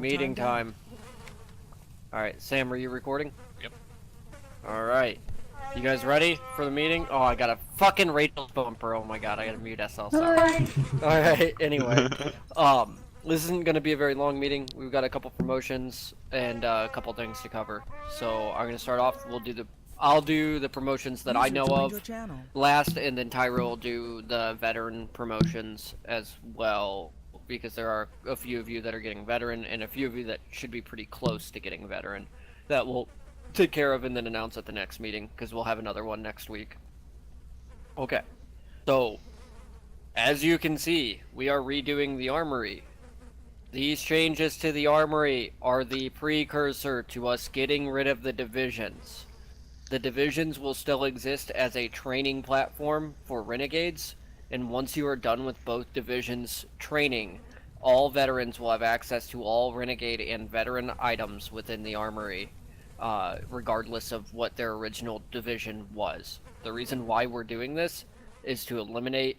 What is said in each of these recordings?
Meeting time. Alright, Sam, are you recording? Yep. Alright. You guys ready for the meeting? Oh, I got a fucking Rachel's bumper. Oh my god, I gotta mute SL. Sorry. Alright, anyway. This isn't gonna be a very long meeting. We've got a couple promotions and a couple things to cover. So I'm gonna start off. I'll do the promotions that I know of last, and then Tyra will do the veteran promotions as well, because there are a few of you that are getting veteran and a few of you that should be pretty close to getting veteran that we'll take care of and then announce at the next meeting, because we'll have another one next week. Okay, so as you can see, we are redoing the armory. These changes to the armory are the precursor to us getting rid of the divisions. The divisions will still exist as a training platform for renegades, and once you are done with both divisions training, all veterans will have access to all renegade and veteran items within the armory, regardless of what their original division was. The reason why we're doing this is to eliminate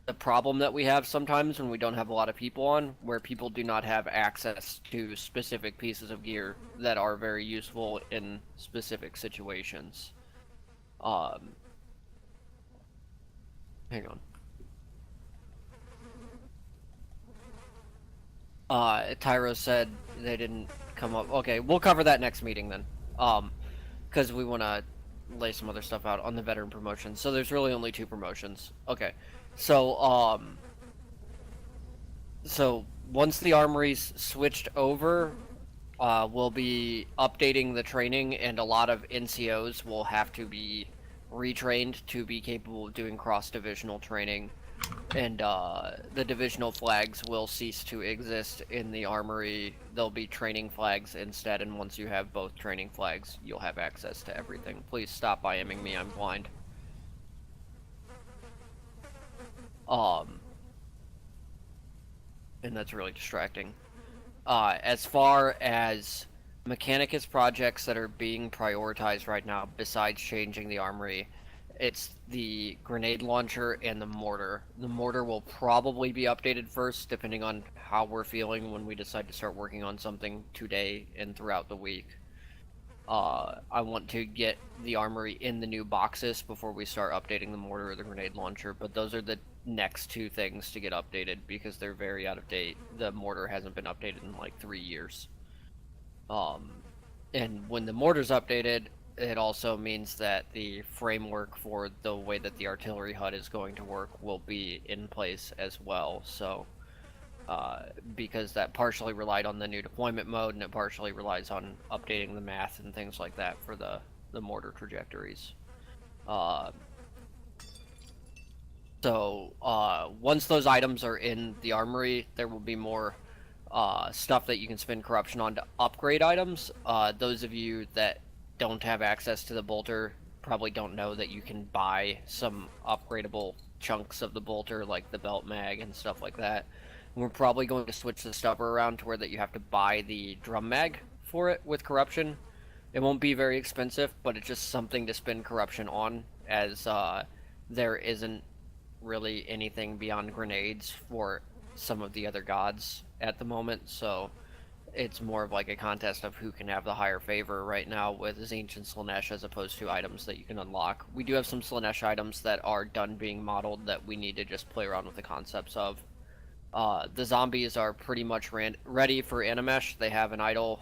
the problem that we have sometimes when we don't have a lot of people on, where people do not have access to specific pieces of gear that are very useful in specific situations. Hang on. Tyro said they didn't come up. Okay, we'll cover that next meeting then. Because we want to lay some other stuff out on the veteran promotion. So there's really only 2 promotions. Okay. So once the armory's switched over, we'll be updating the training, and a lot of NCOs will have to be retrained to be capable of doing cross-divisional training, and the divisional flags will cease to exist in the armory. There'll be training flags instead, and once you have both training flags, you'll have access to everything. Please stop IMing me, I'm blind. And that's really distracting. As far as Mechanicus projects that are being prioritized right now, besides changing the armory, it's the grenade launcher and the mortar. The mortar will probably be updated first, depending on how we're feeling when we decide to start working on something today and throughout the week. I want to get the armory in the new boxes before we start updating the mortar or the grenade launcher, but those are the next 2 things to get updated because they're very out of date. The mortar hasn't been updated in like 3 years. And when the mortar's updated, it also means that the framework for the way that the artillery HUD is going to work will be in place as well. So because that partially relied on the new deployment mode, and it partially relies on updating the math and things like that for the mortar trajectories. So once those items are in the armory, there will be more stuff that you can spend corruption on to upgrade items. Those of you that don't have access to the bolter probably don't know that you can buy some upgradable chunks of the bolter, like the belt mag and stuff like that. We're probably going to switch the stubber around to where that you have to buy the drum mag for it with corruption. It won't be very expensive, but it's just something to spend corruption on, as there isn't really anything beyond grenades for some of the other gods at the moment, so it's more of like a contest of who can have the higher favor right now with Zinch and Slanesh, as opposed to items that you can unlock. We do have some Slanesh items that are done being modeled that we need to just play around with the concepts of. The zombies are pretty much ready for Animesh. They have an idle,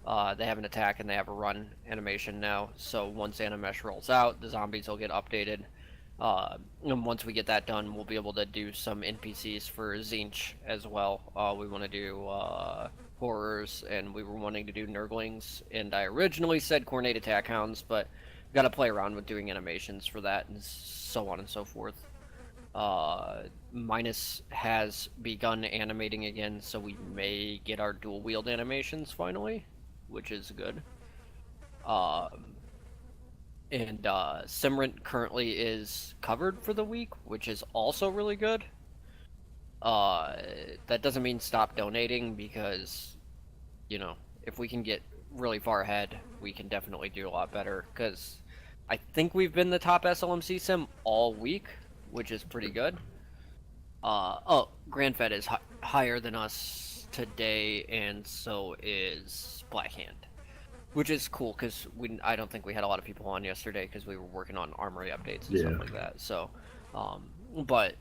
they have an attack, and they have a run animation now. So once Animesh rolls out, the zombies will get updated. And once we get that done, we'll be able to do some NPCs for Zinch as well. We want to do horrors, and we were wanting to do Nurglings, and I originally said Cornate Attack Hounds, but we've got to play around with doing animations for that, and so on and so forth. Minus has begun animating again, so we may get our dual wield animations finally, which is good. And Simrant currently is covered for the week, which is also really good. That doesn't mean stop donating, because, you know, if we can get really far ahead, we can definitely do a lot better, because I think we've been the top SLMC sim all week, which is pretty good. Oh, GrandFed is higher than us today, and so is Blackhand. Which is cool, because I don't think we had a lot of people on yesterday, because we were working on armory updates and stuff like that. So, but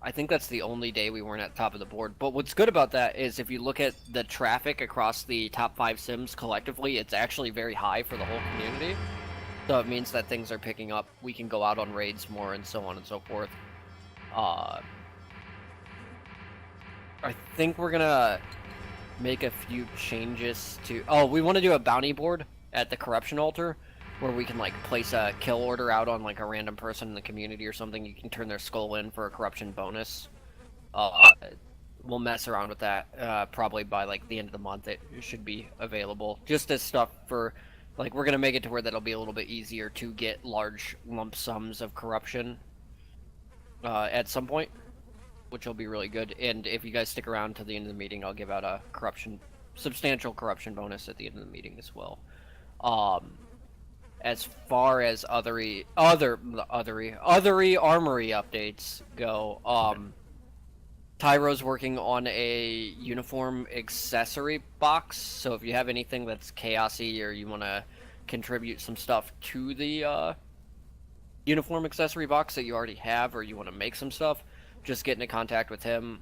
I think that's the only day we weren't at the top of the board. But what's good about that is if you look at the traffic across the top 5 sims collectively, it's actually very high for the whole community. So it means that things are picking up. We can go out on raids more and so on and so forth. I think we're gonna make a few changes to... Oh, we want to do a bounty board at the corruption altar where we can like place a kill order out on like a random person in the community or something. You can turn their skull in for a corruption bonus. We'll mess around with that probably by like the end of the month. It should be available just as stuff for like, we're gonna make it to where that'll be a little bit easier to get large lump sums of corruption at some point, which will be really good. And if you guys stick around to the end of the meeting, I'll give out a substantial corruption bonus at the end of the meeting as well. As far as othery armory updates go, Tyro's working on a uniform accessory box, so if you have anything that's chaosy or you want to contribute some stuff to the uniform accessory box that you already have, or you want to make some stuff, just get into contact with him.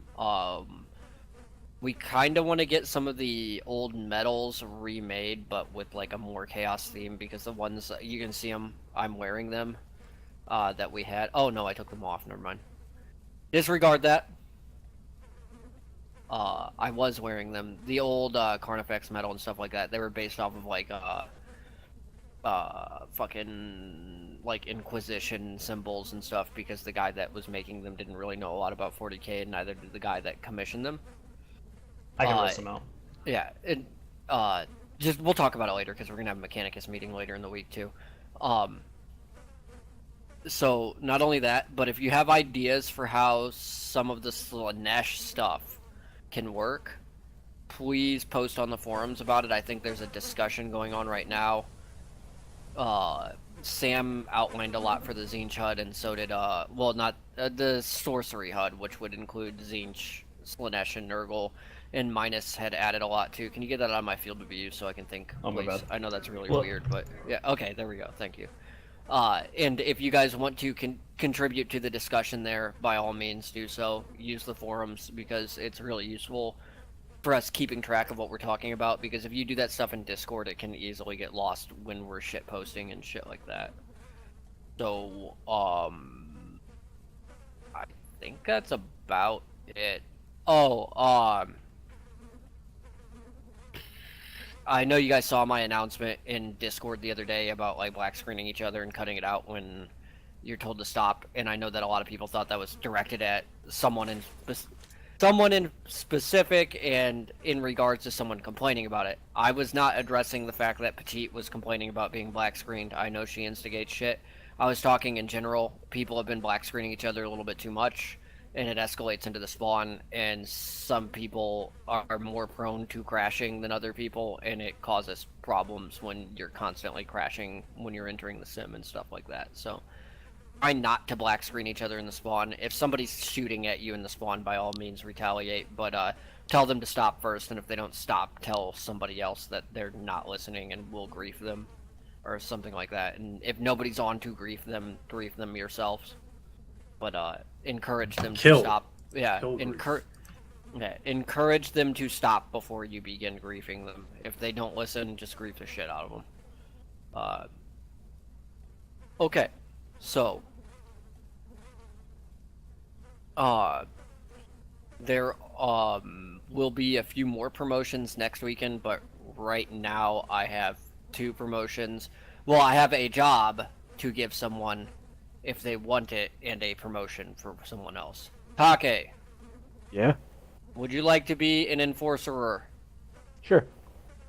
We kind of want to get some of the old medals remade, but with like a more chaos theme, because the ones, you can see them, I'm wearing them, that we had. Oh no, I took them off, never mind. Disregard that. I was wearing them. The old Carnifex medal and stuff like that, they were based off of like fucking like Inquisition symbols and stuff, because the guy that was making them didn't really know a lot about 40k, and neither did the guy that commissioned them. I can list them out. Yeah, just we'll talk about it later, because we're gonna have a Mechanicus meeting later in the week too. So not only that, but if you have ideas for how some of the Slanesh stuff can work, please post on the forums about it. I think there's a discussion going on right now. Sam outlined a lot for the Zinch HUD, and so did, well, not the Sorcery HUD, which would include Zinch, Slanesh, and Nurgle, and Minus had added a lot too. Can you get that on my field of view so I can think? Oh my bad. I know that's really weird, but yeah, okay, there we go, thank you. And if you guys want to contribute to the discussion there, by all means do so. Use the forums, because it's really useful for us keeping track of what we're talking about, because if you do that stuff in Discord, it can easily get lost when we're shit posting and shit like that. So, I think that's about it. Oh, I know you guys saw my announcement in Discord the other day about like black screening each other and cutting it out when you're told to stop, and I know that a lot of people thought that was directed at someone in specific and in regards to someone complaining about it. I was not addressing the fact that Petite was complaining about being black screened. I know she instigates shit. I was talking in general. People have been black screening each other a little bit too much, and it escalates into the spawn, and some people are more prone to crashing than other people, and it causes problems when you're constantly crashing when you're entering the sim and stuff like that. So try not to black screen each other in the spawn. If somebody's shooting at you in the spawn, by all means retaliate, but tell them to stop first, and if they don't stop, tell somebody else that they're not listening and we'll grief them, or something like that. And if nobody's on to grief them yourselves. But encourage them to stop. Yeah, encourage them to stop before you begin griefing them. If they don't listen, just grief the shit out of them. Okay, so there will be a few more promotions next weekend, but right now I have 2 promotions. Well, I have a job to give someone if they want it, and a promotion for someone else. Take. Yeah? Would you like to be an enforcer? Sure.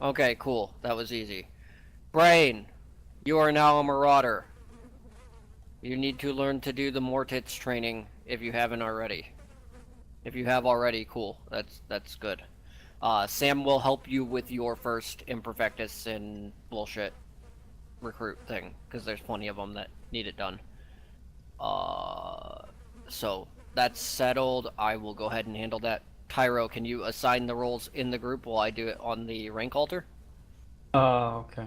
Okay, cool. That was easy. Brain, you are now a marauder. You need to learn to do the Mortits training if you haven't already. If you have already, cool. That's good. Sam will help you with your first Imperfectus and bullshit recruit thing, because there's plenty of them that need it done. So that's settled. I will go ahead and handle that Tyro, can you assign the roles in the group while I do it on the rank altar? Okay.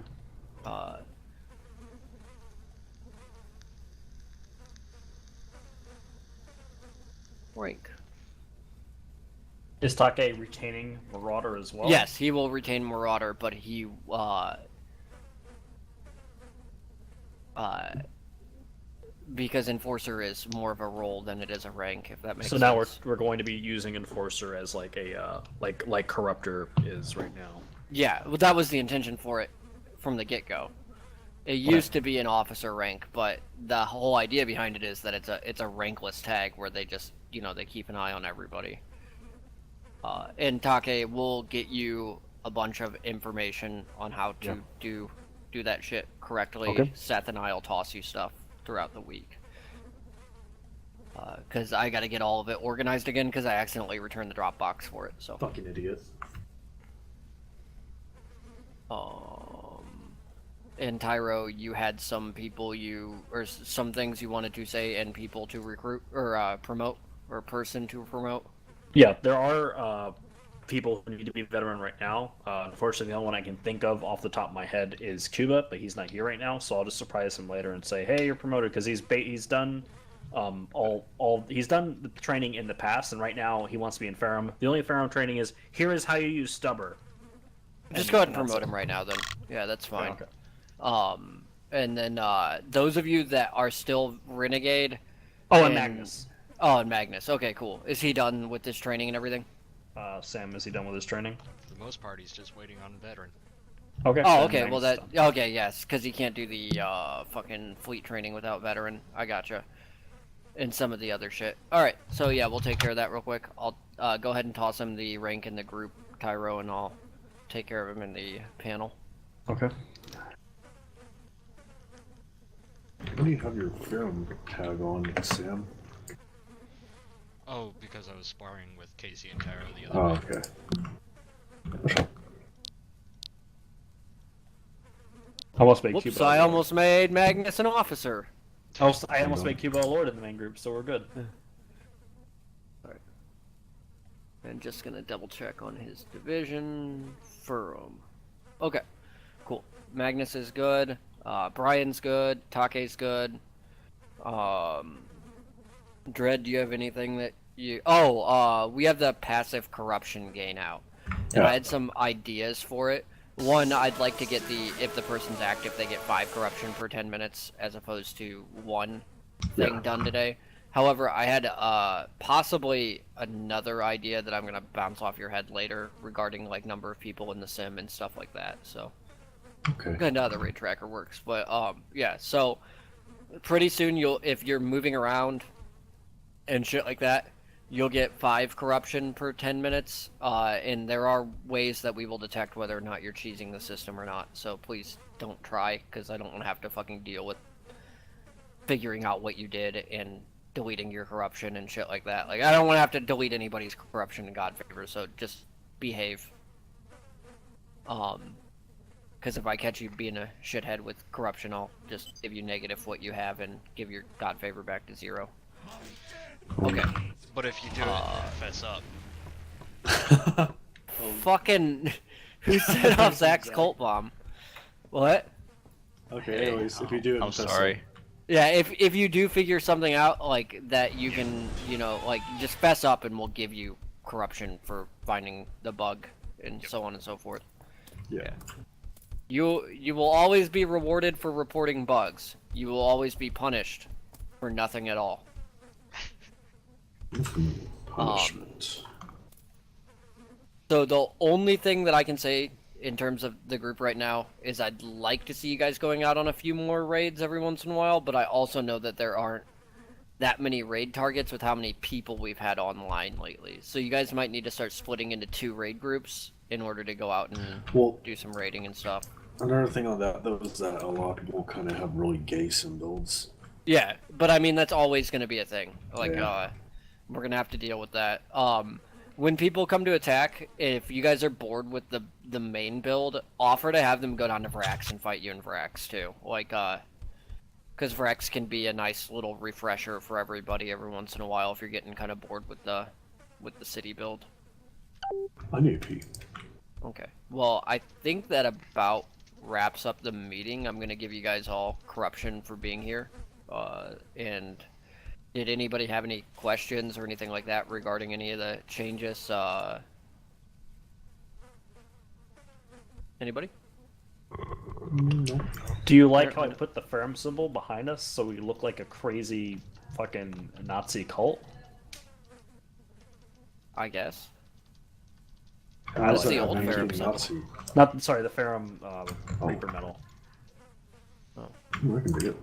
Rank. Is Take retaining Marauder as well? Yes, he will retain Marauder, but he because Enforcer is more of a role than it is a rank, if that makes sense. So now we're going to be using Enforcer as like a like Corruptor is right now. Yeah, well, that was the intention for it from the get-go. It used to be an officer rank, but the whole idea behind it is that it's a rankless tag where they just, you know, they keep an eye on everybody. And Take will get you a bunch of information on how to do that shit correctly. Okay. Seth and I'll toss you stuff throughout the week. Because I gotta get all of it organized again because I accidentally returned the Dropbox for it. So. Fucking idiot. And Tyro, you had some people or some things you wanted to say and people to recruit or promote or a person to promote. Yeah, there are people who need to be veteran right now. Unfortunately, the only one I can think of off the top of my head is Cuba, but he's not here right now, so I'll just surprise him later and say, "Hey, you're promoted," because he's done he's done the training in the past, and right now he wants to be in Ferrum. The only Ferrum training is here is how you use Stubber. Just go ahead and promote him right now, then. Yeah, that's fine. Okay. And then those of you that are still Renegade. Oh, and Magnus. Oh, and Magnus. Okay, cool. Is he done with this training and everything? Sam, is he done with his training? For the most part, he's just waiting on veteran. Okay. Oh, then okay. Magnus Well, is that. done. Okay, yes, because he can't do the fucking fleet training without veteran. I gotcha. And some of the other shit. All right. So yeah, we'll take care of that real quick. I'll go ahead and toss him the rank in the group, Tyro, and I'll take care of him in the panel. Okay. Why do you have your Ferrum tag on, Sam? Oh, because I was sparring with Casey and Tyro the Oh, other day. okay. I almost made Whoops! Cuba. I almost made Magnus an officer. I almost made Cuba a lord in the main group, so we're good. And just gonna double check on his division. Ferrum. Okay, cool. Magnus is good. Brian's good. Take's good. Dread, do you have anything that you? Oh, we have the passive corruption gain out, and Yeah. I had some ideas for it. One, I'd like to get if the person's active, they get 5 corruption per 10 minutes as opposed to 1 thing done today. However, I had possibly another idea that I'm gonna bounce off your head later regarding like number of people in the sim and stuff like that. So, Okay. kind of how the raid tracker works. But yeah. So pretty soon if you're moving around and shit like that, you'll get 5 corruption per 10 minutes. And there are ways that we will detect whether or not you're cheesing the system or not. So please don't try, because I don't want to have to fucking deal with figuring out what you did and deleting your corruption and shit like that. Like, I don't want to have to delete anybody's corruption in God favor, so just behave. Because if I catch you being a shithead with corruption, I'll just give you negative what you have and give your God favor back to 0. Okay. But if you do it, fess up. Fucking... Who set off Zach's cult bomb? What? Okay, anyways, if you do it, I'm sorry. Yeah, if you do figure something out, like, that you can, you know, like, just fess up and we'll give you corruption for finding the bug and so on and so forth. Yeah. You will always be rewarded for reporting bugs. You will always be punished for nothing at all. Punishment. So the only thing that I can say in terms of the group right now is I'd like to see you guys going out on a few more raids every once in a while, but I also know that there aren't that many raid targets with how many people we've had online lately. So you guys might need to start splitting into 2 raid groups in order to go out and do some raiding and stuff. Another thing on that, though, is that a lot of people kind of have really gay sim builds. Yeah, but I mean, that's always going to be a thing. Like, Yeah. we're going to have to deal with that. When people come to attack, if you guys are bored with the main build, offer to have them go down to Vrax and fight you in Vrax too. Like, because Vrax can be a nice little refresher for everybody every once in a while if you're getting kind of bored with the city build. I need to pee. Okay. Well, I think that about wraps up the meeting. I'm gonna give you guys all corruption for being here. And did anybody have any questions or anything like that regarding any of the changes? Anybody? No. Do you like how I put the firm symbol behind us so we look like a crazy fucking Nazi cult? I guess. How's the that old have anything Ferrum symbol. Nazi? Not sorry, the ferrum Reaper metal. I can dig it.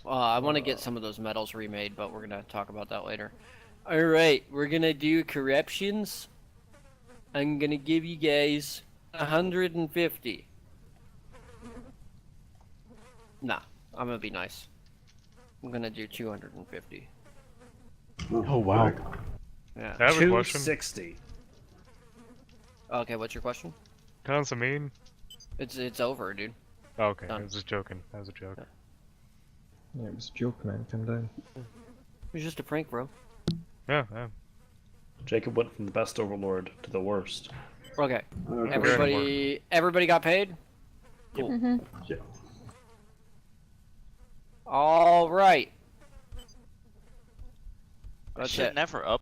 I want to get some of those medals remade, but we're gonna talk about that later. All right, we're gonna do corruptions. I'm gonna give you guys 150. Nah, I'm gonna be nice. I'm gonna do 250. Oh, wow. Right. Yeah. I have a question. 260. Okay, what's your question? Sounds mean. It's over, dude. Oh, okay, I Done. was just joking. That was a joke. Yeah, it was a joke, man. Calm down. It was just a prank, bro. Yeah, yeah. Jacob went from the best overlord to the worst. Okay. Okay. Everybody got paid? Cool. Yeah. All right. That's Shit it. never up.